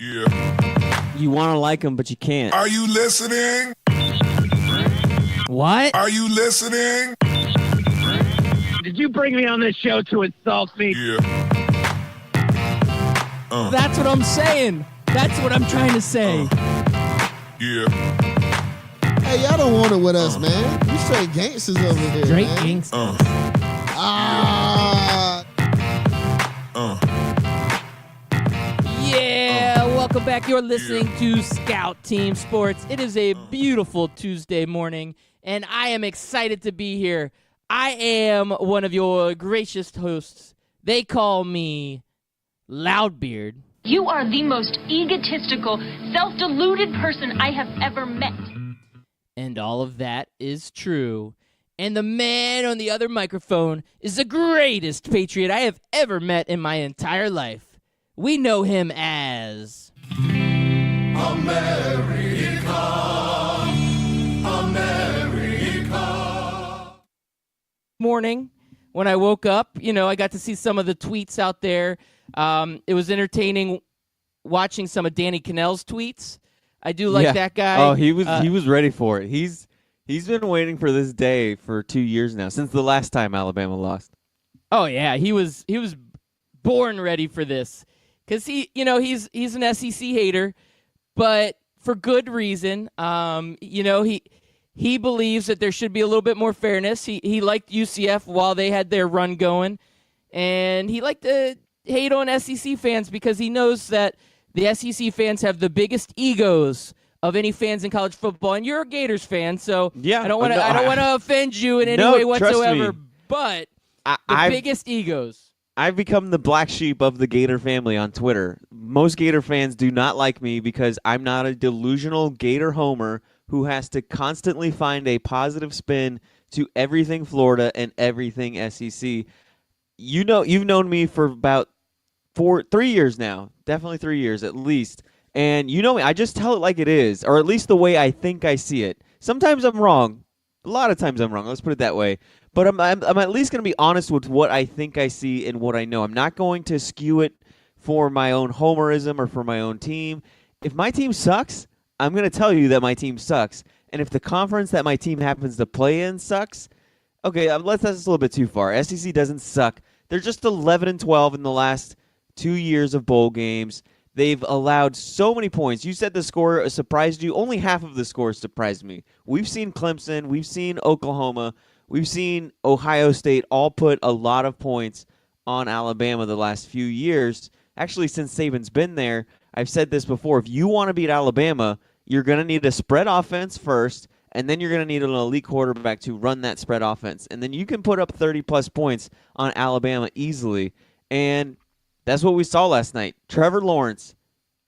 Yeah. You want to like him, but you can't. Are you listening? What? Are you listening? Did you bring me on this show to insult me? Yeah. That's what I'm saying. That's what I'm trying to say. Yeah. Hey, y'all don't want it with us, man. We straight gangsters over here, Straight man. gangsters. Yeah, welcome back. You're listening to Scout Team Sports. It is a beautiful Tuesday morning, and I am excited to be here. I am one of your gracious hosts. They call me Loudbeard. You are the most egotistical, self-deluded person I have ever met. And all of that is true. And the man on the other microphone is the greatest patriot I have ever met in my entire life. We know him as... America. Morning, when I woke up, I got to see some of the tweets out there. It was entertaining watching some of Danny Cannell's tweets. I do like that guy. Oh, he was ready for it. He's been waiting for this day for 2 years now, since the last time Alabama lost. Oh yeah, he was born ready for this, because he's an SEC hater, but for good reason. He believes that there should be a little bit more fairness. He liked UCF while they had their run going, and he liked to hate on SEC fans because he knows that the SEC fans have the biggest egos of any fans in college football, and you're a Gators fan, so yeah, I don't want to offend you in any way whatsoever. But the biggest egos. I've become the black sheep of the Gator family on Twitter. Most Gator fans do not like me because I'm not a delusional Gator homer who has to constantly find a positive spin to everything Florida and everything SEC. You've known me for about 3 years now, definitely 3 years at least. And you know me, I just tell it like it is, or at least the way I think I see it. Sometimes I'm wrong. A lot of times I'm wrong. Let's put it that way. But I'm at least going to be honest with what I think I see and what I know. I'm not going to skew it for my own homerism or for my own team. If my team sucks, I'm going to tell you that my team sucks. And if the conference that my team happens to play in sucks, okay, that's a little bit too far. SEC doesn't suck. They're just 11-12 in the last 2 years of bowl games. They've allowed so many points. You said the score surprised you. Only half of the score surprised me. We've seen Clemson. We've seen Oklahoma. We've seen Ohio State all put a lot of points on Alabama the last few years. Actually, since Saban's been there, I've said this before. If you want to beat Alabama, you're going to need a spread offense first, and then you're going to need an elite quarterback to run that spread offense. And then you can put up 30-plus points on Alabama easily. And that's what we saw last night. Trevor Lawrence,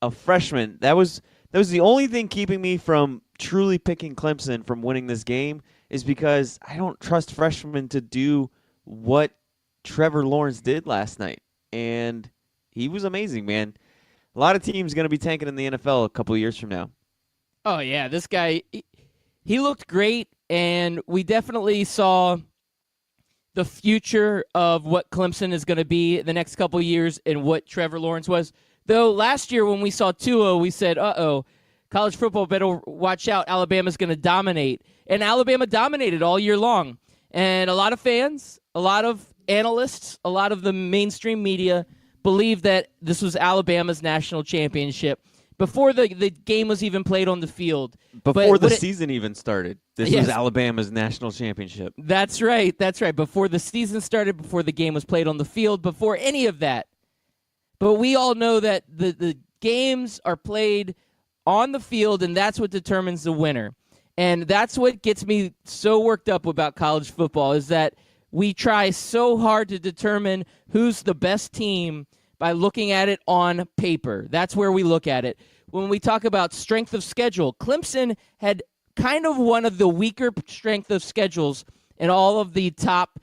a freshman, that was the only thing keeping me from truly picking Clemson from winning this game, is because I don't trust freshmen to do what Trevor Lawrence did last night. And he was amazing, man. A lot of teams going to be tanking in the NFL a couple of years from now. Oh, yeah. This guy, he looked great, and we definitely saw the future of what Clemson is going to be the next couple of years and what Trevor Lawrence was. Though last year when we saw Tua, we said, college football better watch out. Alabama's going to dominate. And Alabama dominated all year long. And a lot of fans, a lot of analysts, a lot of the mainstream media believed that this was Alabama's national championship before the game was even played on the field. Before the season even started. This was Alabama's national championship. That's right. Before the season started, before the game was played on the field, before any of that. But we all know that the games are played on the field, and that's what determines the winner. And that's what gets me so worked up about college football, is that we try so hard to determine who's the best team by looking at it on paper. That's where we look at it. When we talk about strength of schedule, Clemson had kind of one of the weaker strength of schedules in all of the top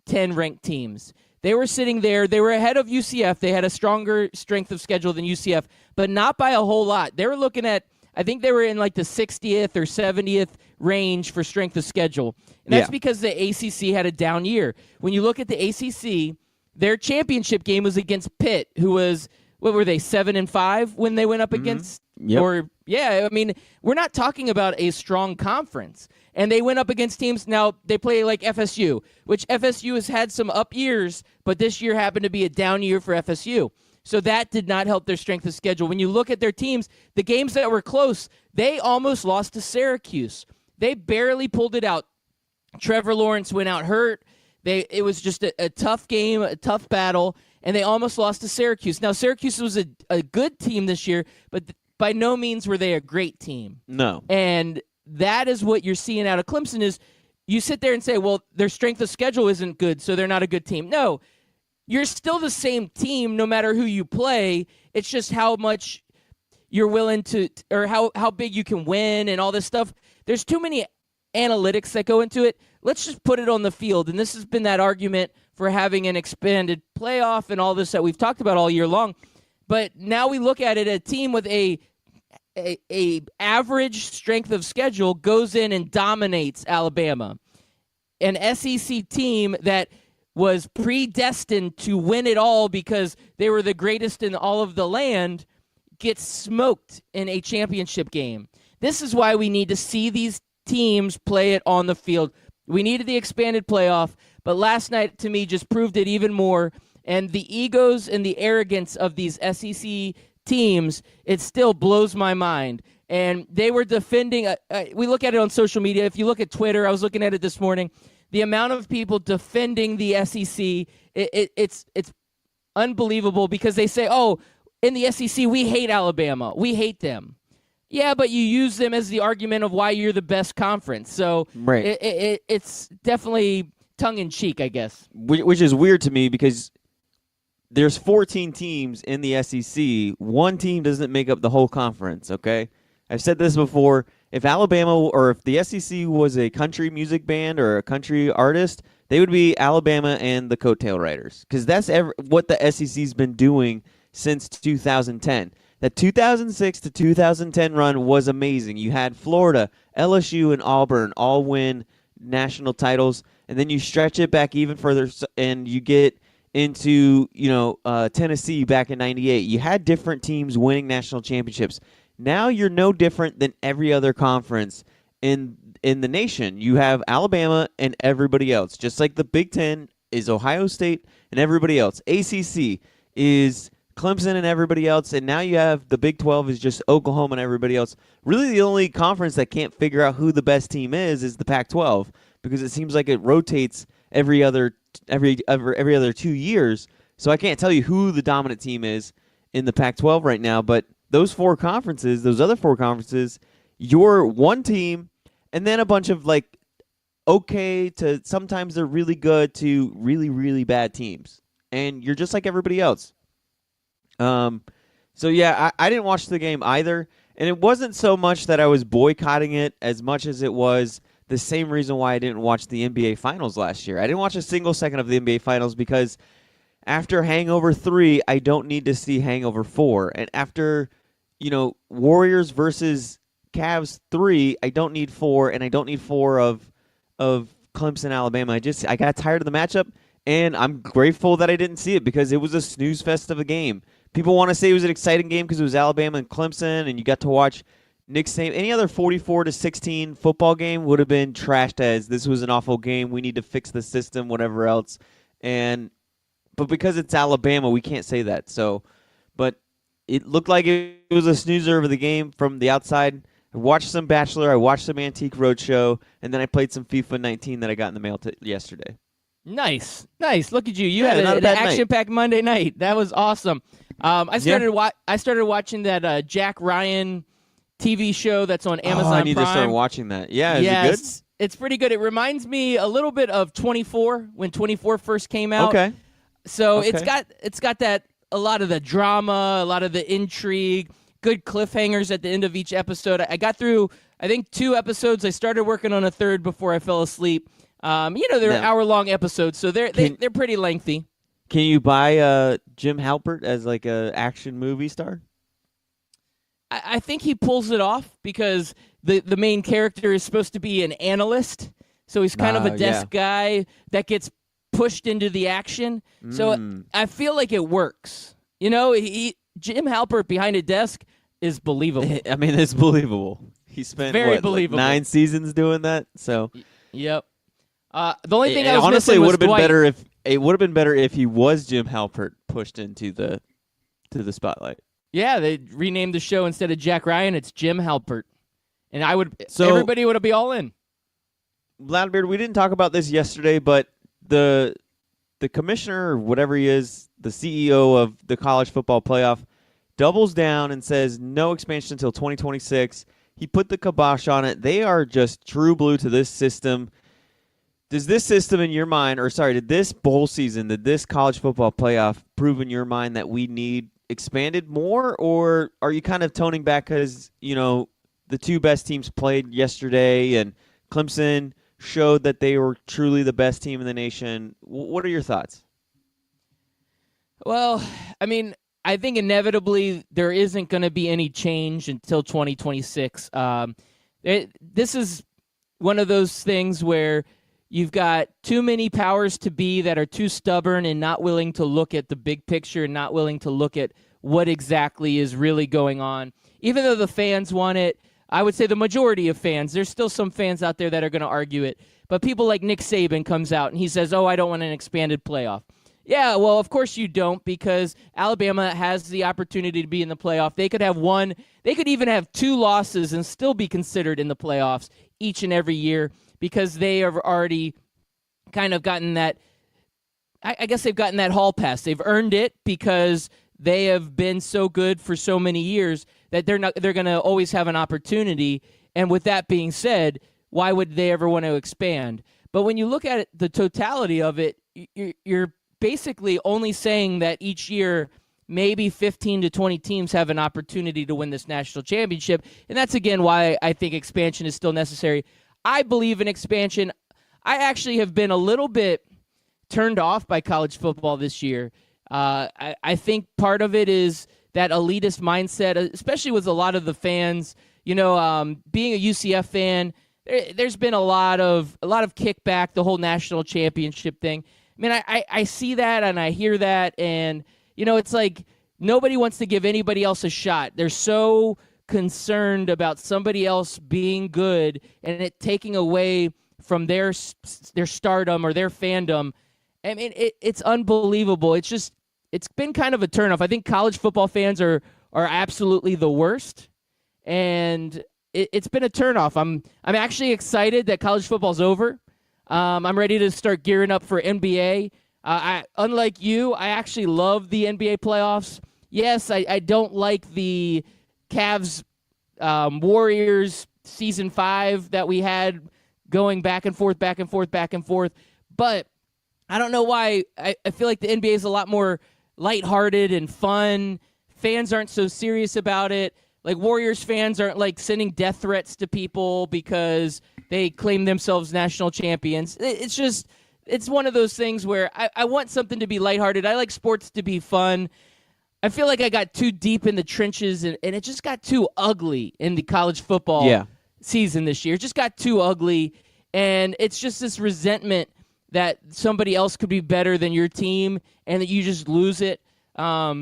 10 ranked teams. They were sitting there. They were ahead of UCF. They had a stronger strength of schedule than UCF, but not by a whole lot. They were looking at, I think they were in like the 60th or 70th range for strength of schedule. And that's because the ACC had a down year. When you look at the ACC, their championship game was against Pitt, who was what were they, 7-5 when they went up against? Yep. Or yeah, I mean, we're not talking about a strong conference. And they went up against teams. Now they play like FSU, which FSU has had some up years, but this year happened to be a down year for FSU. So that did not help their strength of schedule. When you look at their teams, the games that were close, they almost lost to Syracuse. They barely pulled it out. Trevor Lawrence went out hurt. It was just a tough game, a tough battle, and they almost lost to Syracuse. Now, Syracuse was a good team this year, but by no means were they a great team. No. And that is what you're seeing out of Clemson is you sit there and say, well, their strength of schedule isn't good, so they're not a good team. No, you're still the same team no matter who you play. It's just how much you're willing to, or how big you can win and all this stuff. There's too many analytics that go into it. Let's just put it on the field. And this has been that argument for having an expanded playoff and all this that we've talked about all year long. But now we look at it, a team with a average strength of schedule goes in and dominates Alabama. An SEC team that was predestined to win it all because they were the greatest in all of the land gets smoked in a championship game. This is why we need to see these teams play it on the field. We needed the expanded playoff, but last night to me just proved it even more. And the egos and the arrogance of these SEC teams, it still blows my mind. And they were defending, we look at it on social media. If you look at Twitter, I was looking at it this morning, the amount of people defending the SEC, it's unbelievable because they say, oh, in the SEC, we hate Alabama. We hate them. Yeah, but you use them as the argument of why you're the best conference. So right. It's definitely tongue-in-cheek, I guess. Which is weird to me because there's 14 teams in the SEC. One team doesn't make up the whole conference, okay? I've said this before. If Alabama or if the SEC was a country music band or a country artist, they would be Alabama and the Coattail Riders because that's what the SEC's been doing since 2010. That 2006 to 2010 run was amazing. You had Florida, LSU, and Auburn all win national titles, and then you stretch it back even further, and you get into Tennessee back in '98. You had different teams winning national championships. Now you're no different than every other conference in the nation. You have Alabama and everybody else, just like the Big Ten is Ohio State and everybody else. ACC is Clemson and everybody else, and now you have the Big 12 is just Oklahoma and everybody else. Really, the only conference that can't figure out who the best team is the Pac-12 because it seems like it rotates every other 2 years. So I can't tell you who the dominant team is in the Pac-12 right now. But those other four conferences, you're one team, and then a bunch of like okay to sometimes they're really good to really really bad teams, and you're just like everybody else. So yeah, I didn't watch the game either, and it wasn't so much that I was boycotting it as much as it was the same reason why I didn't watch the NBA Finals last year. I didn't watch a single second of the NBA Finals because after Hangover 3, I don't need to see Hangover 4, and after Warriors versus Cavs 3, I don't need 4, and I don't need 4 of Clemson, Alabama. I got tired of the matchup, and I'm grateful that I didn't see it because it was a snooze fest of a game. People want to say it was an exciting game because it was Alabama and Clemson, and you got to watch Nick Saban. Any other 44-16 football game would have been trashed as this was an awful game. We need to fix the system, whatever else. But because it's Alabama, we can't say that. But it looked like it was a snoozer of the game from the outside. I watched some Bachelor, I watched some Antique Roadshow, and then I played some FIFA 19 that I got in the mail yesterday. Nice. Look at you. You had an action-packed Monday night. That was awesome. I started watching that Jack Ryan TV show that's on Amazon Prime. I need to start watching that. Yeah, is it good? It's pretty good. It reminds me a little bit of 24 when 24 first came out. Okay. So it's got that a lot of the drama, a lot of the intrigue, good cliffhangers at the end of each episode. I got through I think 2 episodes. I started working on a third before I fell asleep. They're hour-long episodes, so they're pretty lengthy. Can you buy Jim Halpert as like a action movie star? I think he pulls it off because the main character is supposed to be an analyst, so he's kind of a desk guy that gets pushed into the action. So I feel like it works. Jim Halpert behind a desk is believable. I mean, it's believable. He spent Very like believable. 9 seasons doing that. So Yep. The only thing it I was honestly missing would was have been Dwight. better if it would have been better if he was Jim Halpert pushed into the spotlight. Yeah, they renamed the show instead of Jack Ryan. It's Jim Halpert, and So- everybody would be all in. Loudbeard, we didn't talk about this yesterday, but the commissioner or whatever he is, the CEO of the college football playoff, doubles down and says no expansion until 2026. He put the kibosh on it. They are just true blue to this system. Does this system in your mind, did this bowl season, did this college football playoff prove in your mind that we need expanded more, or are you kind of toning back because, the two best teams played yesterday and Clemson showed that they were truly the best team in the nation? What are your thoughts? Well, I mean, I think inevitably there isn't going to be any change until 2026. This is one of those things where you've got too many powers to be that are too stubborn and not willing to look at the big picture and not willing to look at what exactly is really going on. Even though the fans want it, I would say the majority of fans, there's still some fans out there that are going to argue it. But people like Nick Saban comes out and he says, I don't want an expanded playoff. Yeah, well, of course you don't, because Alabama has the opportunity to be in the playoff. They could have one, they could even have 2 losses and still be considered in the playoffs each and every year, because they have already kind of gotten that, I guess they've gotten that hall pass. They've earned it because they have been so good for so many years that they're going to always have an opportunity. And with that being said, why would they ever want to expand? But when you look at it, the totality of it, you're basically only saying that each year maybe 15 to 20 teams have an opportunity to win this national championship. And that's, again, why I think expansion is still necessary. I believe in expansion. I actually have been a little bit turned off by college football this year. I think part of it is that elitist mindset, especially with a lot of the fans. Being a UCF fan, there's been a lot of kickback, the whole national championship thing. I mean, I see that and I hear that, and it's like nobody wants to give anybody else a shot. They're so concerned about somebody else being good and it taking away from their stardom or their fandom. I mean, it's unbelievable. It's been kind of a turnoff. I think college football fans are absolutely the worst, and it's been a turnoff. I'm actually excited that college football's over. I'm ready to start gearing up for NBA. Unlike you, I actually love the NBA playoffs. Yes, I don't like the Cavs Warriors season 5 that we had going back and forth, but I don't know why. I feel like the NBA is a lot more lighthearted and fun. Fans aren't so serious about it. Like, Warriors fans aren't like sending death threats to people because they claim themselves national champions. It's one of those things where I want something to be lighthearted. I like sports to be fun. I feel like I got too deep in the trenches, and it just got too ugly in the college football season this year. It just got too ugly, and it's just this resentment that somebody else could be better than your team and that you just lose it. I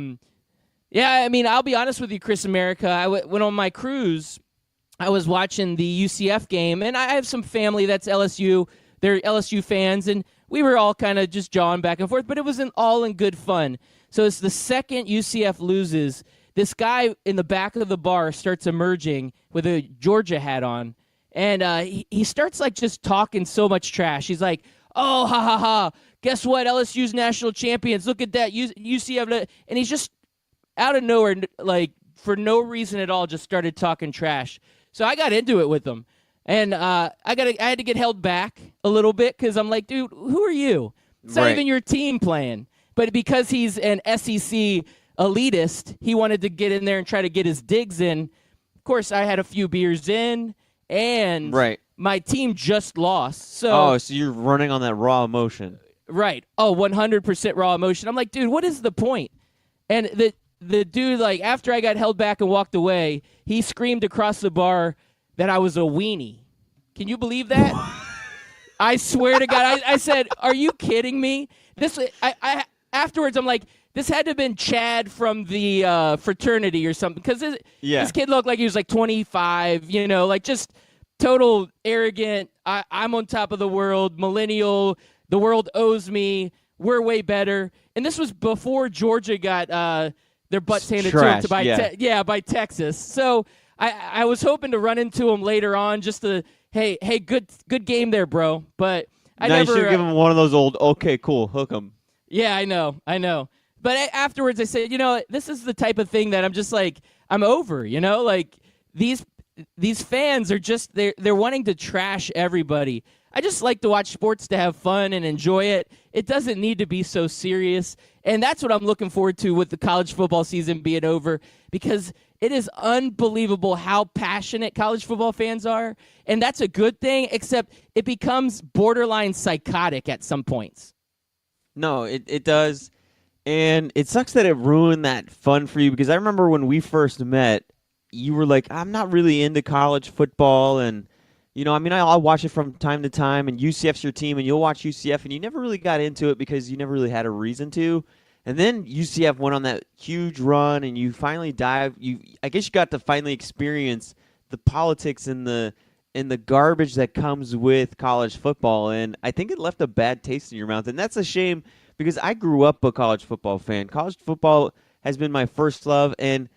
mean, I'll be honest with you, Chris America. I went on my cruise. I was watching the UCF game, and I have some family that's LSU. They're LSU fans, and we were all kind of just jawing back and forth, but it was all in good fun. So it's the second UCF loses, this guy in the back of the bar starts emerging with a Georgia hat on, and he starts like just talking so much trash. He's like, oh, ha, ha, ha, guess what? LSU's national champions. Look at that, UCF. And he's just out of nowhere, like for no reason at all, just started talking trash. So I got into it with him. And I had to get held back a little bit because I'm like, dude, who are you? It's not even your team playing. But because he's an SEC elitist, he wanted to get in there and try to get his digs in. Of course, I had a few beers in, and my team just lost. So you're running on that raw emotion. Right. 100% raw emotion. I'm like, dude, what is the point? And the dude, like, after I got held back and walked away, he screamed across the bar that I was a weenie. Can you believe that? I swear to God, I said, are you kidding me? I afterwards, I'm like, this had to have been Chad from the fraternity or something, because this kid looked like he was like 25, like just total arrogant. I'm on top of the world, millennial. The world owes me. We're way better. And this was before Georgia got their butts handed to them by Texas. So I was hoping to run into him later on, just to hey, good game there, bro. But I never. You should give him one of those old okay, cool, hook 'em. Yeah, I know. But afterwards, I said, this is the type of thing that I'm just like, I'm over. Like these fans are just they're wanting to trash everybody. I just like to watch sports to have fun and enjoy it. It doesn't need to be so serious. And that's what I'm looking forward to with the college football season being over, because it is unbelievable how passionate college football fans are. And that's a good thing, except it becomes borderline psychotic at some points. No, it does. And it sucks that it ruined that fun for you, because I remember when we first met, you were like, I'm not really into college football, and I'll watch it from time to time, and UCF's your team, and you'll watch UCF, and you never really got into it because you never really had a reason to. And then UCF went on that huge run, and you finally I guess you got to finally experience the politics and the garbage that comes with college football, and I think it left a bad taste in your mouth, and that's a shame, because I grew up a college football fan. College football has been my first love, and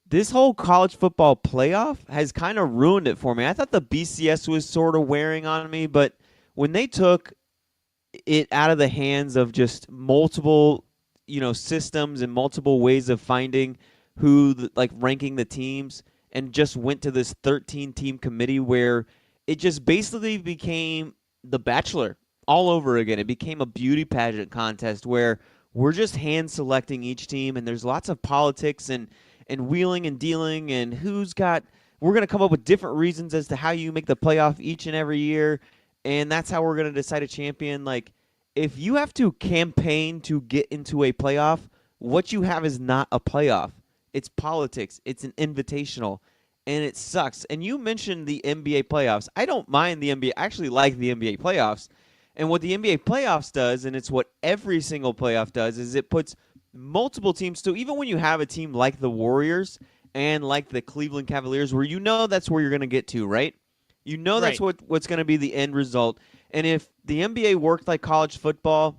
this whole college football playoff has kind of ruined it for me. I thought the BCS was sort of wearing on me, but when they took it out of the hands of just multiple, systems and multiple ways of finding ranking the teams, and just went to this 13-team committee where it just basically became The Bachelor all over again. It became a beauty pageant contest where we're just hand-selecting each team, and there's lots of politics and wheeling and dealing, and we're going to come up with different reasons as to how you make the playoff each and every year, and that's how we're going to decide a champion. Like, if you have to campaign to get into a playoff, what you have is not a playoff. It's politics. It's an invitational, and it sucks. And you mentioned the NBA playoffs. I don't mind the NBA. I actually like the NBA playoffs. And what the NBA playoffs does, and it's what every single playoff does, is it puts multiple teams. So even when you have a team like the Warriors and like the Cleveland Cavaliers, where that's where you're going to get to, right? That's what's going to be the end result. And if the NBA worked like college football,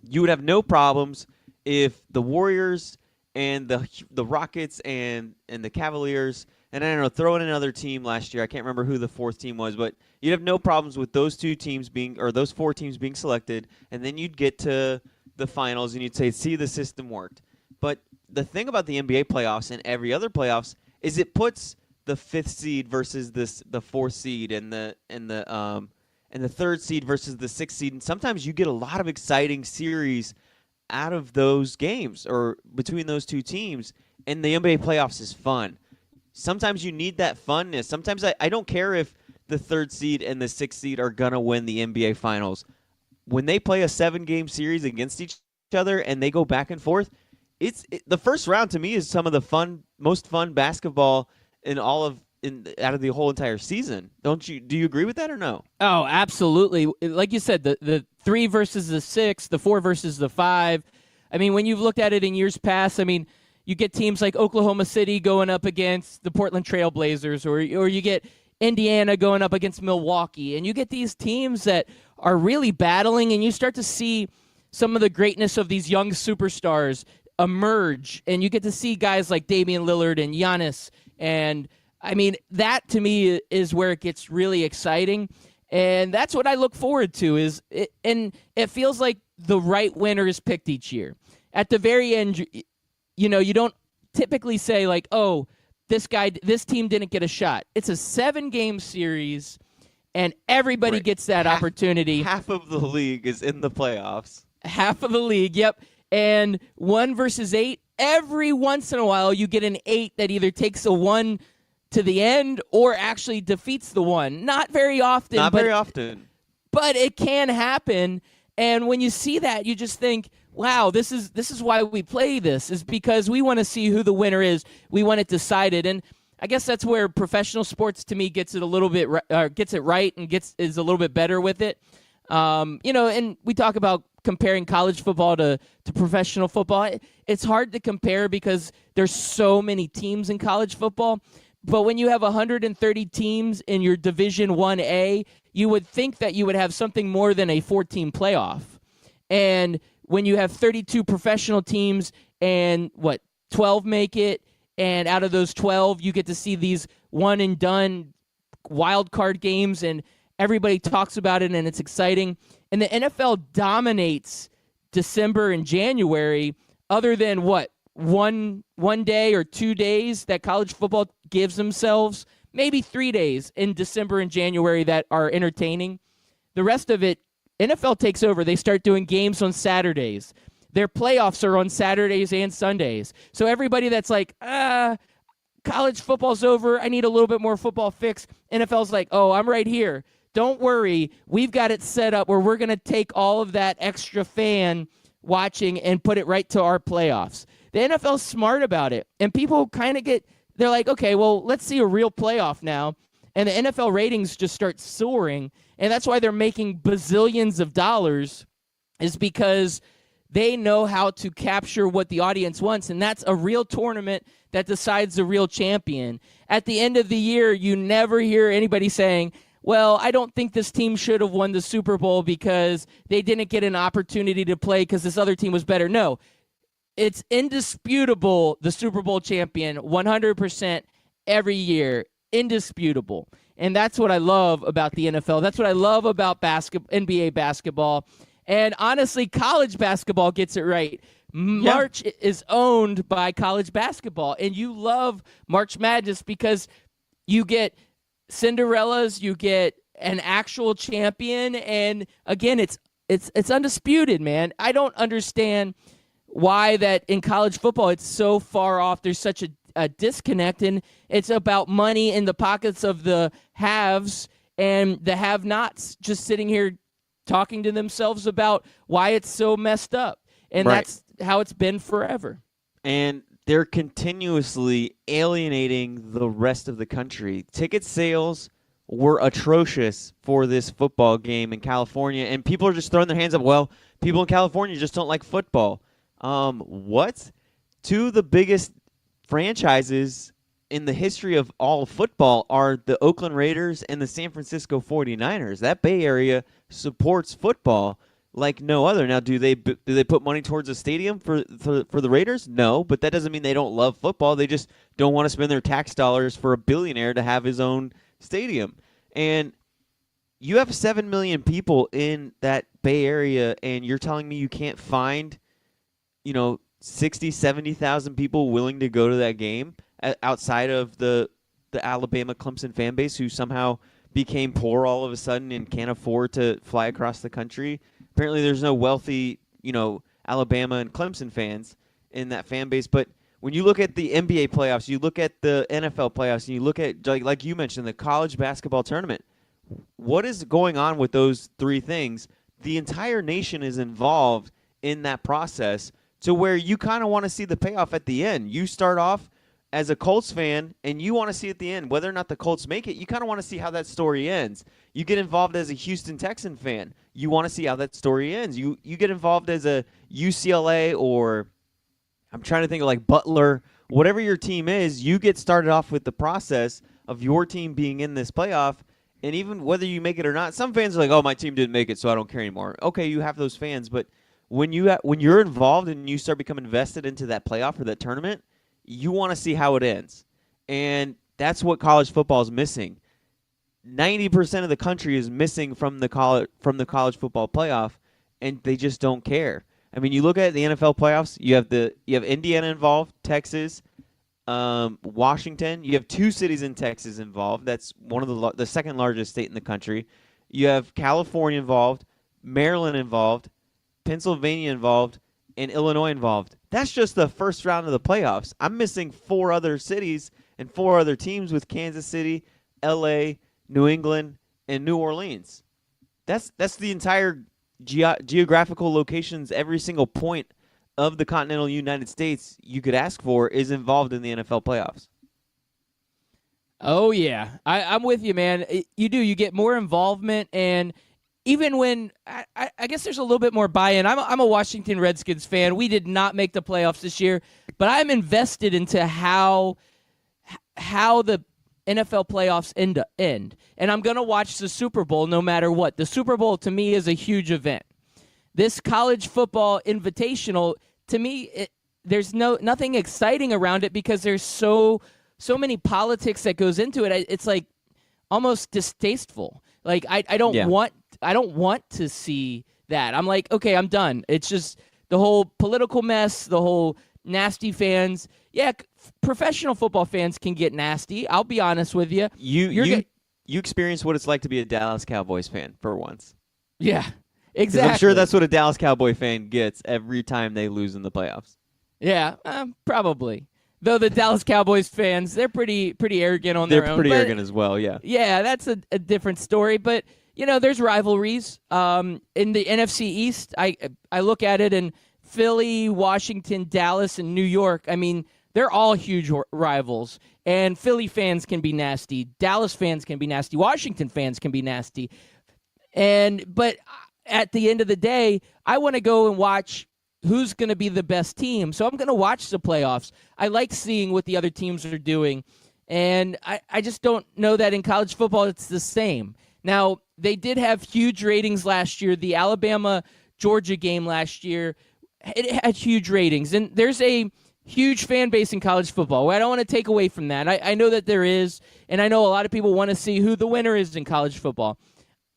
you would have no problems if the Warriors and the Rockets and the Cavaliers, and I don't know, throw in another team last year. I can't remember who the fourth team was, but you'd have no problems with those those four teams being selected, and then you'd get to the finals and you'd say, see, the system worked. But the thing about the NBA playoffs and every other playoffs is it puts the fifth seed versus the fourth seed and the third seed versus the sixth seed, and sometimes you get a lot of exciting series out of those games or between those two teams, and the NBA playoffs is fun. Sometimes you need that funness. Sometimes I don't care if the third seed and the sixth seed are going to win the NBA finals. When they play a 7-game series against each other and they go back and forth, the first round to me is some of the most fun basketball out of the whole entire season. Do you agree with that or no? Oh, absolutely. Like you said, the 3 versus the 6, the 4 versus the 5. I mean, when you've looked at it in years past, I mean, you get teams like Oklahoma City going up against the Portland Trail Blazers, or you get Indiana going up against Milwaukee, and you get these teams that are really battling, and you start to see some of the greatness of these young superstars emerge, and you get to see guys like Damian Lillard and Giannis, and I mean, that to me is where it gets really exciting, and that's what I look forward to. And it feels like the right winner is picked each year. At the very end, you don't typically say like, oh, this team didn't get a shot. It's a 7-game series, and everybody gets that opportunity. Half of the league is in the playoffs. Half of the league, yep. And 1 versus 8, every once in a while you get an 8 that either takes a 1 to the end or actually defeats the 1. Not very often. But it can happen. And when you see that, you just think, wow, this is why we play this, is because we want to see who the winner is. We want it decided. And I guess that's where professional sports, to me, gets it a little bit gets it right and is a little bit better with it. And we talk about comparing college football to professional football. It's hard to compare because there's so many teams in college football. But when you have 130 teams in your Division 1A, you would think that you would have something more than a 14 playoff. And when you have 32 professional teams and 12 make it, and out of those 12, you get to see these one and done wild card games, and everybody talks about it, and it's exciting. And the NFL dominates December and January, other than one day or 2 days that college football gives themselves, maybe 3 days in December and January that are entertaining. The rest of it, NFL takes over. They start doing games on Saturdays. Their playoffs are on Saturdays and Sundays. So everybody that's like, college football's over, I need a little bit more football fix, NFL's like, oh, I'm right here. Don't worry. We've got it set up where we're going to take all of that extra fan watching and put it right to our playoffs. The NFL's smart about it. And people kind of they're like, okay, well, let's see a real playoff now. And the NFL ratings just start soaring. And that's why they're making bazillions of dollars, is because they know how to capture what the audience wants. And that's a real tournament that decides the real champion. At the end of the year, you never hear anybody saying, well, I don't think this team should have won the Super Bowl because they didn't get an opportunity to play because this other team was better. No, it's indisputable, the Super Bowl champion, 100% every year, indisputable. And that's what I love about the NFL. That's what I love about NBA basketball. And honestly, college basketball gets it right. March is owned by college basketball, and you love March Madness because you get Cinderellas, you get an actual champion, and again, it's undisputed, man. I don't understand why that in college football it's so far off. There's such a disconnect, and it's about money in the pockets of the haves and the have-nots just sitting here talking to themselves about why it's so messed up. And that's how it's been forever. And they're continuously alienating the rest of the country. Ticket sales were atrocious for this football game in California, and people are just throwing their hands up. Well, people in California just don't like football. What? Two of the biggest franchises in the history of all football are the Oakland Raiders and the San Francisco 49ers. That Bay Area supports football like no other. Now, do they put money towards a stadium for the Raiders? No, but that doesn't mean they don't love football. They just don't want to spend their tax dollars for a billionaire to have his own stadium. And you have 7 million people in that Bay Area, and you're telling me you can't find, 60, 70,000 people willing to go to that game outside of the Alabama Clemson fan base who somehow became poor all of a sudden and can't afford to fly across the country. Apparently there's no wealthy, Alabama and Clemson fans in that fan base. But when you look at the NBA playoffs, you look at the NFL playoffs, and you look at, like you mentioned, the college basketball tournament, what is going on with those three things? The entire nation is involved in that process to where you kind of want to see the payoff at the end. You start off as a Colts fan, and you want to see at the end, whether or not the Colts make it, you kind of want to see how that story ends. You get involved as a Houston Texan fan. You want to see how that story ends. You get involved as a UCLA, or I'm trying to think of like Butler, whatever your team is, you get started off with the process of your team being in this playoff, and even whether you make it or not, some fans are like, oh, my team didn't make it, so I don't care anymore. Okay, you have those fans, but when you're involved and you start becoming invested into that playoff or that tournament, you want to see how it ends. And that's what college football is missing. 90% of the country is missing from the college football playoff, and they just don't care. I mean, you look at the NFL playoffs, you have Indiana involved, Texas, Washington. You have two cities in Texas involved. That's one of the second largest state in the country. You have California involved, Maryland involved, Pennsylvania involved, and Illinois involved. That's just the first round of the playoffs. I'm missing 4 other cities and 4 other teams with Kansas City, LA, New England, and New Orleans. That's the entire geographical locations, every single point of the continental United States you could ask for is involved in the NFL playoffs. Oh, yeah. I'm with you, man. You do. You get more involvement, and even when I guess there's a little bit more buy-in. I'm a Washington Redskins fan. We did not make the playoffs this year, but I'm invested into how the NFL playoffs end. And I'm going to watch the Super Bowl no matter what. The Super Bowl to me is a huge event. This college football invitational, to me, there's nothing exciting around it because there's so many politics that goes into it. It's like almost distasteful. Like I don't want to see that. I'm like, okay, I'm done. It's just the whole political mess, the whole nasty fans. Yeah, professional football fans can get nasty. I'll be honest with you. You experience what it's like to be a Dallas Cowboys fan for once. Yeah, exactly. I'm sure that's what a Dallas Cowboy fan gets every time they lose in the playoffs. Yeah, probably. Though the Dallas Cowboys fans, they're pretty arrogant on their own. They're pretty arrogant as well, yeah. Yeah, that's a different story. But, there's rivalries. In the NFC East, I look at it, and Philly, Washington, Dallas, and New York, I mean, they're all huge rivals. And Philly fans can be nasty. Dallas fans can be nasty. Washington fans can be nasty. But at the end of the day, I want to go and watch who's going to be the best team. So I'm going to watch the playoffs. I like seeing what the other teams are doing. And I just don't know that in college football it's the same. Now, they did have huge ratings last year. The Alabama-Georgia game last year, it had huge ratings. And there's a huge fan base in college football. I don't want to take away from that. I know that there is, and I know a lot of people want to see who the winner is in college football.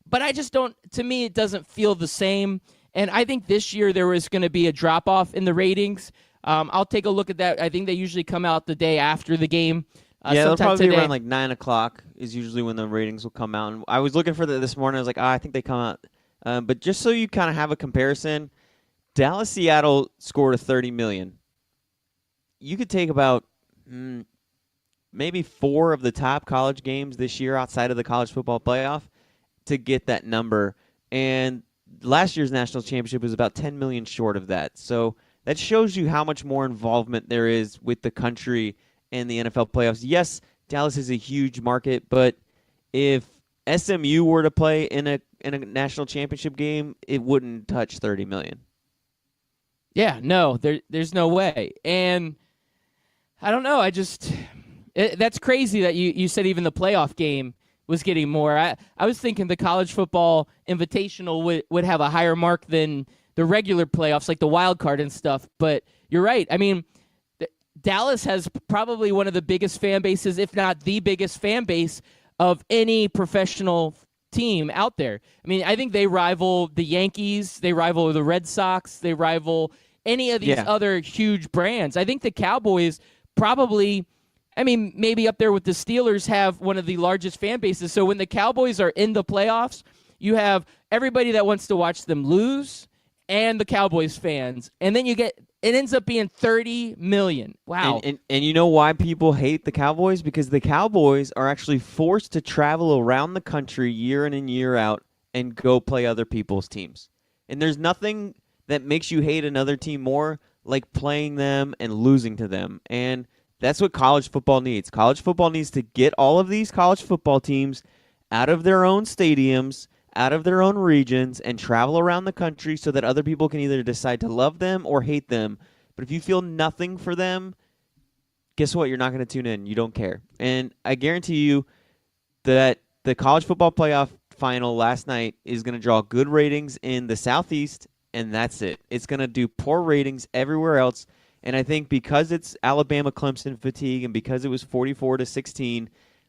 But I just don't, to me, it doesn't feel the same. And I think this year there was going to be a drop-off in the ratings. I'll take a look at that. I think they usually come out the day after the game. Yeah, they'll probably be around like 9 o'clock is usually when the ratings will come out. And I was looking for that this morning. I was like, I think they come out. But just so you kind of have a comparison, Dallas-Seattle scored a 30 million. You could take about maybe 4 of the top college games this year outside of the college football playoff to get that number. And last year's national championship was about 10 million short of that. So that shows you how much more involvement there is with the country and the NFL playoffs. Yes, Dallas is a huge market, but if SMU were to play in a national championship game, it wouldn't touch 30 million. Yeah, no, there's no way. And I don't know. That's crazy that you said even the playoff game was getting more. I was thinking the college football invitational would have a higher mark than the regular playoffs, like the wild card and stuff. But you're right. I mean, Dallas has probably one of the biggest fan bases, if not the biggest fan base of any professional team out there. I mean, I think they rival the Yankees. They rival the Red Sox. They rival any of these other huge brands. I think the Cowboys probably, maybe up there with the Steelers, have one of the largest fan bases. So when the Cowboys are in the playoffs, you have everybody that wants to watch them lose and the Cowboys fans. And then it ends up being 30 million. Wow. And you know why people hate the Cowboys? Because the Cowboys are actually forced to travel around the country year in and year out and go play other people's teams. And there's nothing that makes you hate another team more like playing them and losing to them. And that's what college football needs. College football needs to get all of these college football teams out of their own stadiums, out of their own regions, and travel around the country so that other people can either decide to love them or hate them. But if you feel nothing for them, guess what? You're not going to tune in. You don't care. And I guarantee you that the college football playoff final last night is going to draw good ratings in the Southeast, and that's it. It's going to do poor ratings everywhere else. And I think because it's Alabama-Clemson fatigue and because it was 44-16,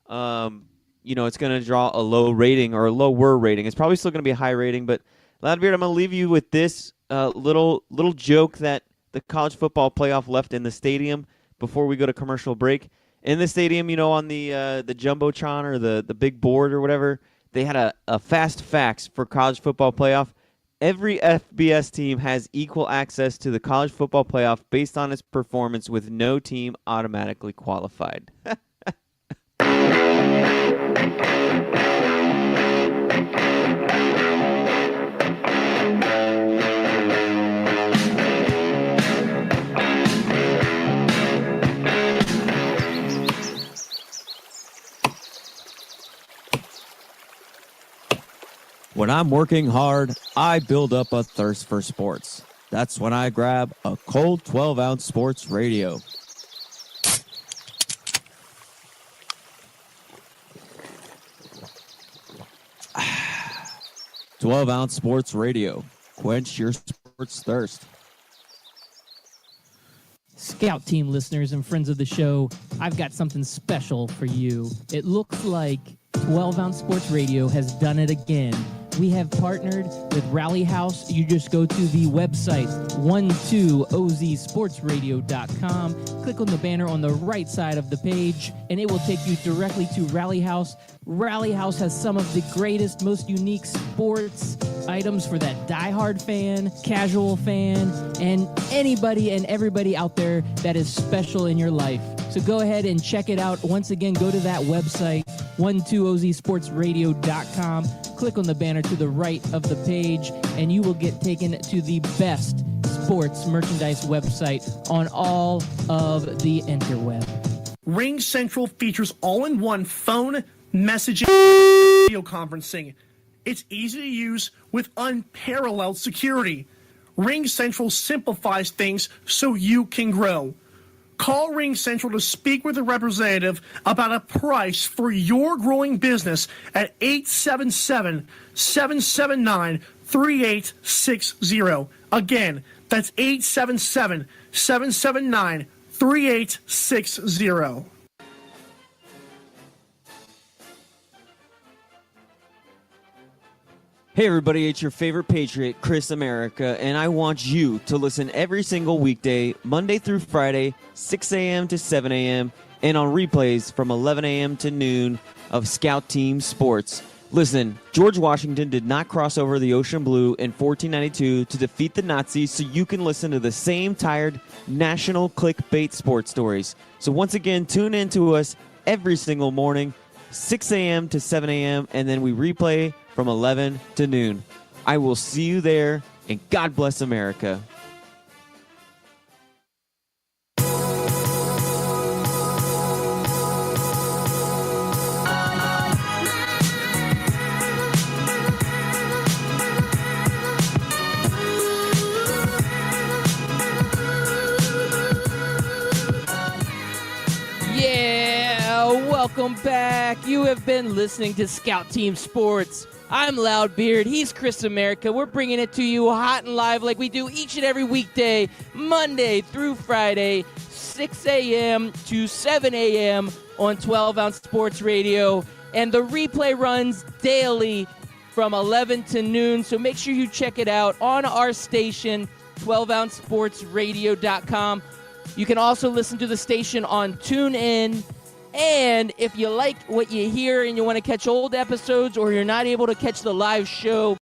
it's going to draw a low rating or a lower rating. It's probably still going to be a high rating, but Loudbeard, I'm going to leave you with this little joke that the college football playoff left in the stadium before we go to commercial break. In the stadium, on the Jumbotron or the big board or whatever, they had a fast facts for college football playoff. Every FBS team has equal access to the college football playoff based on its performance, with no team automatically qualified. When I'm working hard, I build up a thirst for sports. That's when I grab a cold 12-ounce sports radio. Ah, 12-ounce sports radio. Quench your sports thirst. Scout Team listeners and friends of the show, I've got something special for you. It looks like 12-ounce sports radio has done it again. We have partnered with Rally House. You just go to the website 12ozsportsradio.com. Click on the banner on the right side of the page, and it will take you directly to Rally House. Rally House has some of the greatest, most unique sports items for that diehard fan, casual fan, and anybody and everybody out there that is special in your life. So go ahead and check it out. Once again, go to that website, 12ozsportsradio.com. Click on the banner to the right of the page, and you will get taken to the best sports merchandise website on all of the interweb. Ring Central features all-in-one phone, messaging, video conferencing. It's easy to use with unparalleled security. Ring Central simplifies things so you can grow. Call Ring Central to speak with a representative about a price for your growing business at 877-779-3860. Again, that's 877-779-3860. Hey everybody, it's your favorite Patriot, Chris America, and I want you to listen every single weekday, Monday through Friday, 6 a.m. to 7 a.m., and on replays from 11 a.m. to noon of Scout Team Sports. Listen, George Washington did not cross over the ocean blue in 1492 to defeat the Nazis, so you can listen to the same tired national clickbait sports stories. So once again, tune in to us every single morning, 6 a.m. to 7 a.m., and then we replay from 11 to noon. I will see you there, and God bless America. Yeah, welcome back. You have been listening to Scout Team Sports. I'm Loudbeard. He's Chris America. We're bringing it to you hot and live like we do each and every weekday, Monday through Friday, 6 a.m. to 7 a.m. on 12-ounce sports radio. And the replay runs daily from 11 to noon. So make sure you check it out on our station, 12ouncesportsradio.com. You can also listen to the station on TuneIn. And if you like what you hear and you want to catch old episodes or you're not able to catch the live show,